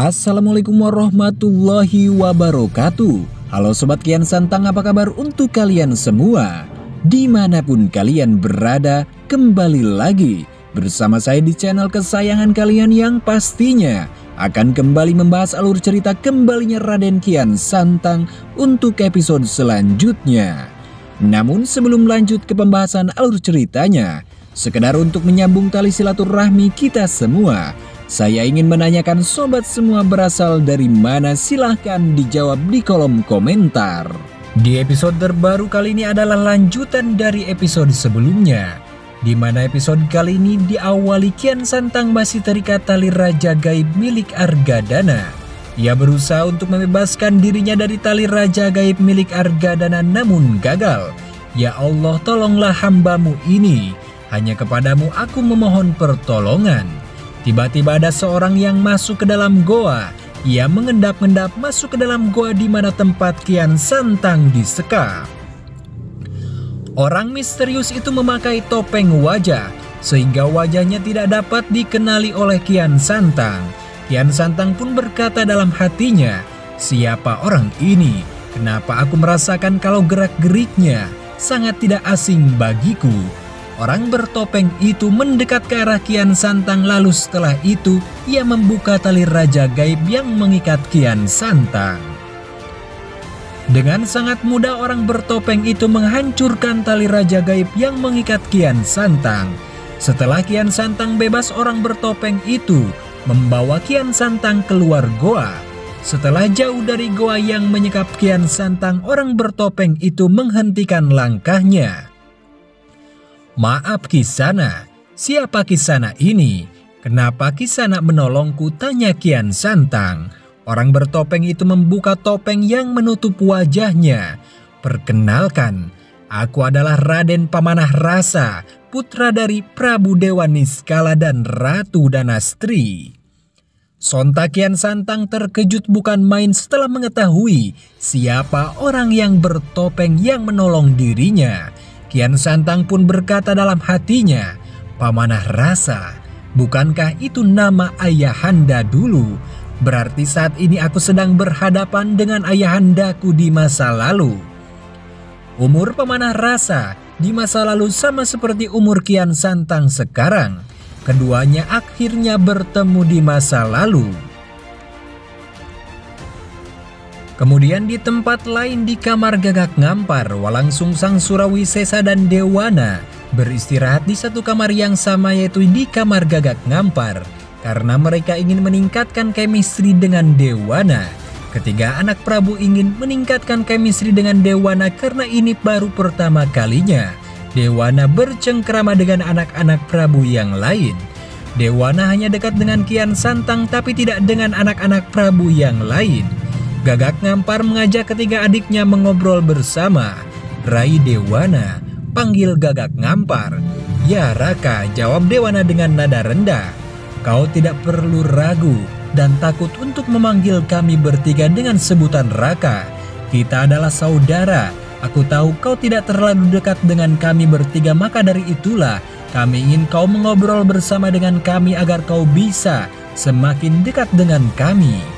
Assalamualaikum warahmatullahi wabarakatuh. Halo Sobat Kian Santang, apa kabar untuk kalian semua? Dimanapun kalian berada, kembali lagi bersama saya di channel kesayangan kalian yang pastinya akan kembali membahas alur cerita kembalinya Raden Kian Santang untuk episode selanjutnya. Namun sebelum lanjut ke pembahasan alur ceritanya, sekedar untuk menyambung tali silaturahmi kita semua, saya ingin menanyakan sobat semua berasal dari mana, silahkan dijawab di kolom komentar. Di episode terbaru kali ini adalah lanjutan dari episode sebelumnya, di mana episode kali ini diawali Kian Santang masih terikat tali raja gaib milik Argadana. Ia berusaha untuk membebaskan dirinya dari tali raja gaib milik Argadana namun gagal. Ya Allah, tolonglah hambamu ini, hanya kepadamu aku memohon pertolongan. Tiba-tiba ada seorang yang masuk ke dalam goa. Ia mengendap-endap masuk ke dalam goa di mana tempat Kian Santang disekap. Orang misterius itu memakai topeng wajah, sehingga wajahnya tidak dapat dikenali oleh Kian Santang. Kian Santang pun berkata dalam hatinya, siapa orang ini? Kenapa aku merasakan kalau gerak-geriknya sangat tidak asing bagiku? Orang bertopeng itu mendekat ke arah Kian Santang, lalu setelah itu ia membuka tali raja gaib yang mengikat Kian Santang. Dengan sangat mudah orang bertopeng itu menghancurkan tali raja gaib yang mengikat Kian Santang. Setelah Kian Santang bebas, orang bertopeng itu membawa Kian Santang keluar goa. Setelah jauh dari goa yang menyekap Kian Santang, orang bertopeng itu menghentikan langkahnya. Maaf Kisana, siapa Kisana ini? Kenapa Kisana menolongku? Tanya Kian Santang. Orang bertopeng itu membuka topeng yang menutup wajahnya. Perkenalkan, aku adalah Raden Pamanah Rasa, putra dari Prabu Dewa Niskala dan Ratu Danastri. Sontak Kian Santang terkejut bukan main setelah mengetahui siapa orang yang bertopeng yang menolong dirinya. Kian Santang pun berkata dalam hatinya, Pamanah Rasa, bukankah itu nama ayahanda dulu? Berarti saat ini aku sedang berhadapan dengan ayahandaku di masa lalu. Umur Pamanah Rasa di masa lalu sama seperti umur Kian Santang sekarang. Keduanya akhirnya bertemu di masa lalu. Kemudian di tempat lain di kamar Gagak Ngampar, Walang Sungsang, Surawisesa dan Dewana beristirahat di satu kamar yang sama, yaitu di kamar Gagak Ngampar, karena mereka ingin meningkatkan chemistry dengan Dewana. Ketiga anak Prabu ingin meningkatkan chemistry dengan Dewana karena ini baru pertama kalinya Dewana bercengkrama dengan anak-anak Prabu yang lain. Dewana hanya dekat dengan Kian Santang tapi tidak dengan anak-anak Prabu yang lain. Gagak Ngampar mengajak ketiga adiknya mengobrol bersama. Rai Dewana, panggil Gagak Ngampar. Ya Raka, jawab Dewana dengan nada rendah. Kau tidak perlu ragu dan takut untuk memanggil kami bertiga dengan sebutan Raka. Kita adalah saudara. Aku tahu kau tidak terlalu dekat dengan kami bertiga, maka dari itulah kami ingin kau mengobrol bersama dengan kami agar kau bisa semakin dekat dengan kami.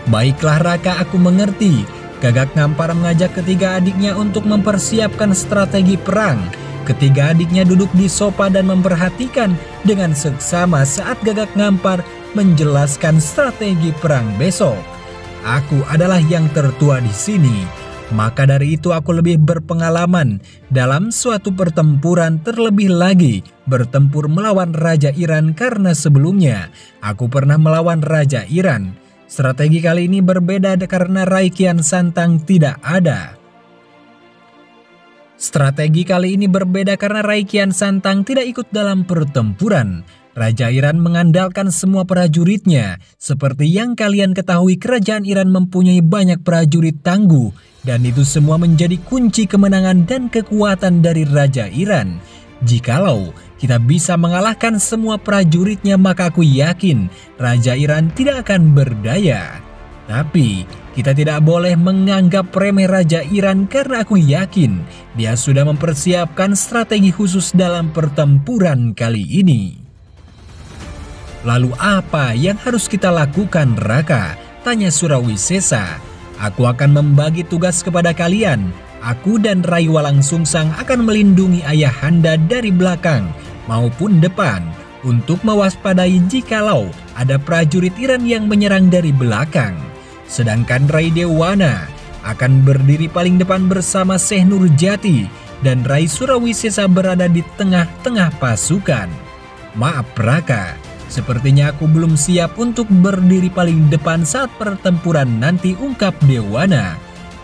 Baiklah Raka, aku mengerti. Gagak Ngampar mengajak ketiga adiknya untuk mempersiapkan strategi perang. Ketiga adiknya duduk di sofa dan memperhatikan dengan seksama saat Gagak Ngampar menjelaskan strategi perang besok. Aku adalah yang tertua di sini, maka dari itu aku lebih berpengalaman dalam suatu pertempuran, terlebih lagi bertempur melawan Raja Iran karena sebelumnya aku pernah melawan Raja Iran. Strategi kali ini berbeda karena Rai Kian Santang tidak ada. Strategi kali ini berbeda karena Rai Kian Santang tidak ikut dalam pertempuran. Raja Iran mengandalkan semua prajuritnya. Seperti yang kalian ketahui, kerajaan Iran mempunyai banyak prajurit tangguh. Dan itu semua menjadi kunci kemenangan dan kekuatan dari Raja Iran. Jikalau kita bisa mengalahkan semua prajuritnya, maka aku yakin Raja Iran tidak akan berdaya. Tapi kita tidak boleh menganggap remeh Raja Iran karena aku yakin dia sudah mempersiapkan strategi khusus dalam pertempuran kali ini. Lalu apa yang harus kita lakukan, Raka? Tanya Surawisesa. Aku akan membagi tugas kepada kalian. Aku dan Rai Walang Sungsang akan melindungi ayahanda dari belakang maupun depan untuk mewaspadai jikalau ada prajurit Iran yang menyerang dari belakang. Sedangkan Rai Dewana akan berdiri paling depan bersama Syekh Nurjati dan Rai Surawisesa berada di tengah-tengah pasukan. Maaf Raka, sepertinya aku belum siap untuk berdiri paling depan saat pertempuran nanti, ungkap Dewana.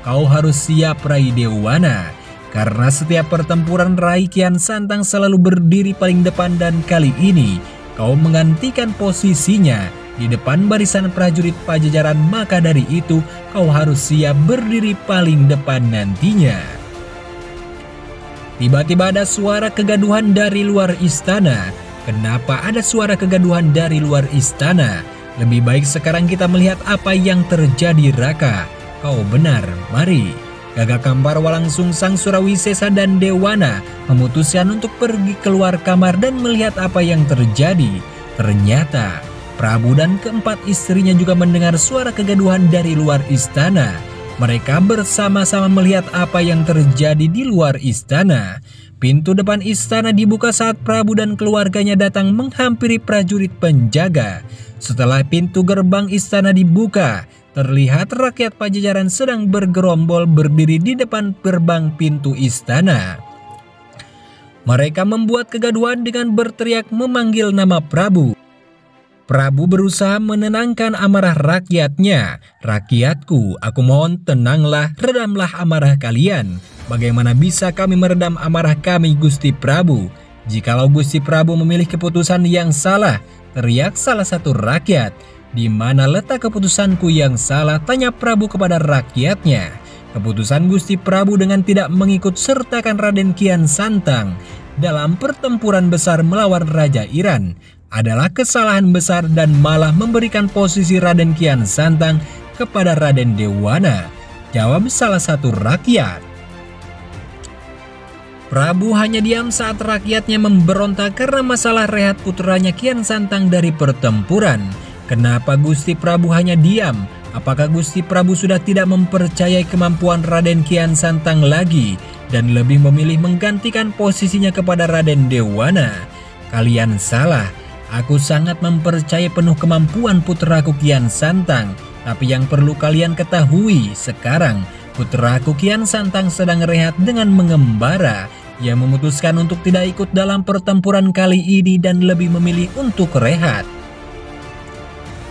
Kau harus siap Rai Dewana, karena setiap pertempuran Rai Kian Santang selalu berdiri paling depan dan kali ini kau menggantikan posisinya di depan barisan prajurit Pajajaran, maka dari itu kau harus siap berdiri paling depan nantinya. Tiba-tiba ada suara kegaduhan dari luar istana. Kenapa ada suara kegaduhan dari luar istana? Lebih baik sekarang kita melihat apa yang terjadi, Raka. Kau benar, mari. Gagak Kembar, Walang Sungsang, Surawisesa dan Dewana memutuskan untuk pergi keluar kamar dan melihat apa yang terjadi. Ternyata Prabu dan keempat istrinya juga mendengar suara kegaduhan dari luar istana. Mereka bersama-sama melihat apa yang terjadi di luar istana. Pintu depan istana dibuka saat Prabu dan keluarganya datang menghampiri prajurit penjaga. Setelah pintu gerbang istana dibuka, terlihat rakyat Pajajaran sedang bergerombol berdiri di depan gerbang pintu istana. Mereka membuat kegaduhan dengan berteriak memanggil nama Prabu. Prabu berusaha menenangkan amarah rakyatnya. Rakyatku, aku mohon tenanglah, redamlah amarah kalian. Bagaimana bisa kami meredam amarah kami, Gusti Prabu? Jikalau Gusti Prabu memilih keputusan yang salah, teriak salah satu rakyat. Di mana letak keputusanku yang salah? Tanya Prabu kepada rakyatnya. Keputusan Gusti Prabu dengan tidak mengikut sertakan Raden Kian Santang dalam pertempuran besar melawan Raja Iran adalah kesalahan besar dan malah memberikan posisi Raden Kian Santang kepada Raden Dewana, jawab salah satu rakyat. Prabu hanya diam saat rakyatnya memberontak karena masalah rehat putranya Kian Santang dari pertempuran. Kenapa Gusti Prabu hanya diam? Apakah Gusti Prabu sudah tidak mempercayai kemampuan Raden Kian Santang lagi dan lebih memilih menggantikan posisinya kepada Raden Dewana? Kalian salah. Aku sangat mempercayai penuh kemampuan putraku Kian Santang. Tapi yang perlu kalian ketahui sekarang, putraku Kian Santang sedang rehat dengan mengembara. Ia memutuskan untuk tidak ikut dalam pertempuran kali ini dan lebih memilih untuk rehat.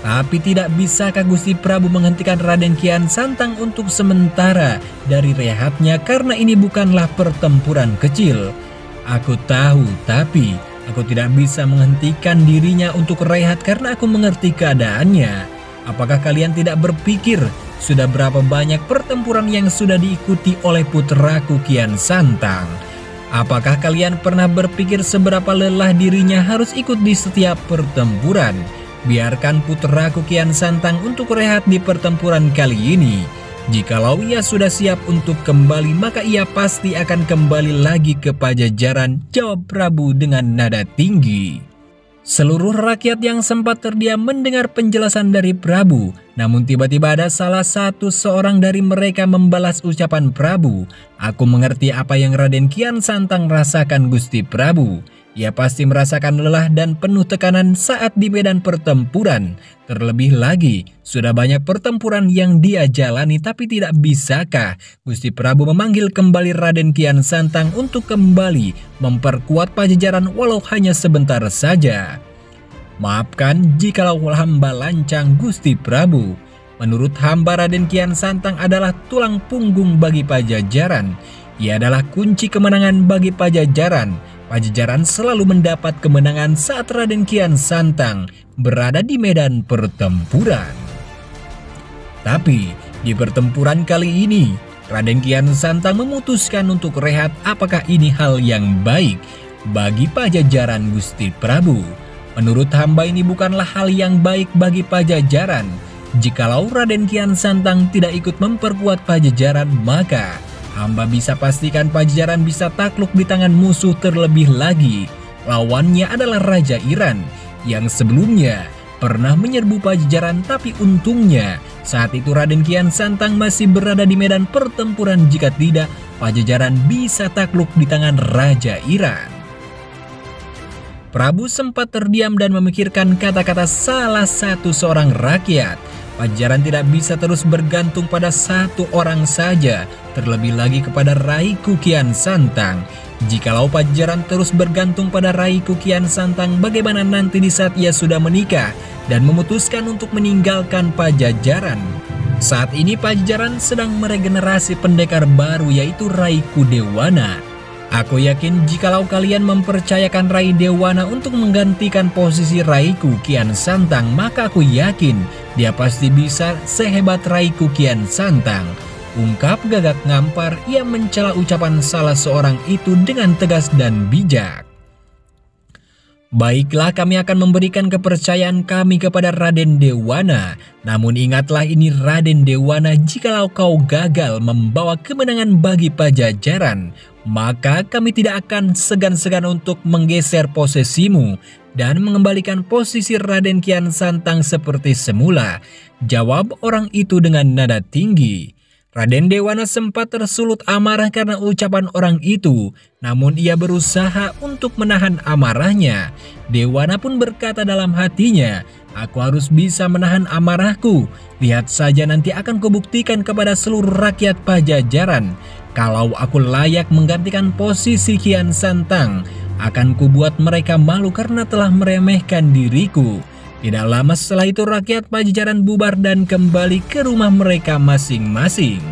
Tapi tidak bisakah Gusti Prabu menghentikan Raden Kian Santang untuk sementara dari rehatnya karena ini bukanlah pertempuran kecil? Aku tahu, tapi aku tidak bisa menghentikan dirinya untuk rehat karena aku mengerti keadaannya. Apakah kalian tidak berpikir sudah berapa banyak pertempuran yang sudah diikuti oleh putraku Kian Santang? Apakah kalian pernah berpikir seberapa lelah dirinya harus ikut di setiap pertempuran? Biarkan putraku Kian Santang untuk rehat di pertempuran kali ini. Jikalau ia sudah siap untuk kembali, maka ia pasti akan kembali lagi ke Pajajaran, jawab Prabu dengan nada tinggi. Seluruh rakyat yang sempat terdiam mendengar penjelasan dari Prabu. Namun tiba-tiba ada salah satu seorang dari mereka membalas ucapan Prabu. Aku mengerti apa yang Raden Kian Santang rasakan, Gusti Prabu. Ia pasti merasakan lelah dan penuh tekanan saat di medan pertempuran. Terlebih lagi, sudah banyak pertempuran yang dia jalani, tapi tidak bisakah Gusti Prabu memanggil kembali Raden Kian Santang untuk kembali memperkuat Pajajaran walau hanya sebentar saja? Maafkan jikalau hamba lancang, Gusti Prabu. Menurut hamba, Raden Kian Santang adalah tulang punggung bagi Pajajaran. Ia adalah kunci kemenangan bagi Pajajaran. Pajajaran selalu mendapat kemenangan saat Raden Kian Santang berada di medan pertempuran. Tapi di pertempuran kali ini, Raden Kian Santang memutuskan untuk rehat. Apakah ini hal yang baik bagi Pajajaran, Gusti Prabu? Menurut hamba ini bukanlah hal yang baik bagi Pajajaran. Jikalau Raden Kian Santang tidak ikut memperkuat Pajajaran, maka hamba bisa pastikan Pajajaran bisa takluk di tangan musuh. Terlebih lagi, lawannya adalah Raja Iran. yang sebelumnya pernah menyerbu Pajajaran, tapi untungnya saat itu Raden Kian Santang masih berada di medan pertempuran. Jika tidak, Pajajaran bisa takluk di tangan Raja Iran. Prabu sempat terdiam dan memikirkan kata-kata salah satu seorang rakyat. Pajajaran tidak bisa terus bergantung pada satu orang saja, terlebih lagi kepada Raiku Kian Santang. Jikalau Pajajaran terus bergantung pada Raiku Kian Santang, bagaimana nanti di saat ia sudah menikah dan memutuskan untuk meninggalkan Pajajaran? Saat ini Pajajaran sedang meregenerasi pendekar baru, yaitu Raiku Dewana. Aku yakin jikalau kalian mempercayakan Rai Dewana untuk menggantikan posisi Raiku Kian Santang, maka aku yakin dia pasti bisa sehebat Raiku Kian Santang. Ungkap Gagak Ngampar yang mencela ucapan salah seorang itu dengan tegas dan bijak. Baiklah, kami akan memberikan kepercayaan kami kepada Raden Dewana. Namun ingatlah ini Raden Dewana, jikalau kau gagal membawa kemenangan bagi Pajajaran, maka kami tidak akan segan-segan untuk menggeser posisimu dan mengembalikan posisi Raden Kian Santang seperti semula, jawab orang itu dengan nada tinggi. Raden Dewana sempat tersulut amarah karena ucapan orang itu, namun ia berusaha untuk menahan amarahnya. Dewana pun berkata dalam hatinya, "Aku harus bisa menahan amarahku. Lihat saja nanti akan kubuktikan kepada seluruh rakyat Pajajaran. Kalau aku layak menggantikan posisi Kian Santang, akan kubuat mereka malu karena telah meremehkan diriku." Tidak lama setelah itu rakyat Pajajaran bubar dan kembali ke rumah mereka masing-masing.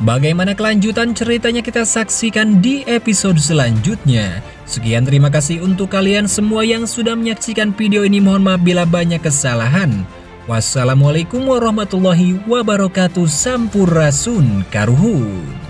Bagaimana kelanjutan ceritanya kita saksikan di episode selanjutnya. Sekian, terima kasih untuk kalian semua yang sudah menyaksikan video ini. Mohon maaf bila banyak kesalahan. Wassalamualaikum warahmatullahi wabarakatuh. Sampurasun karuhun.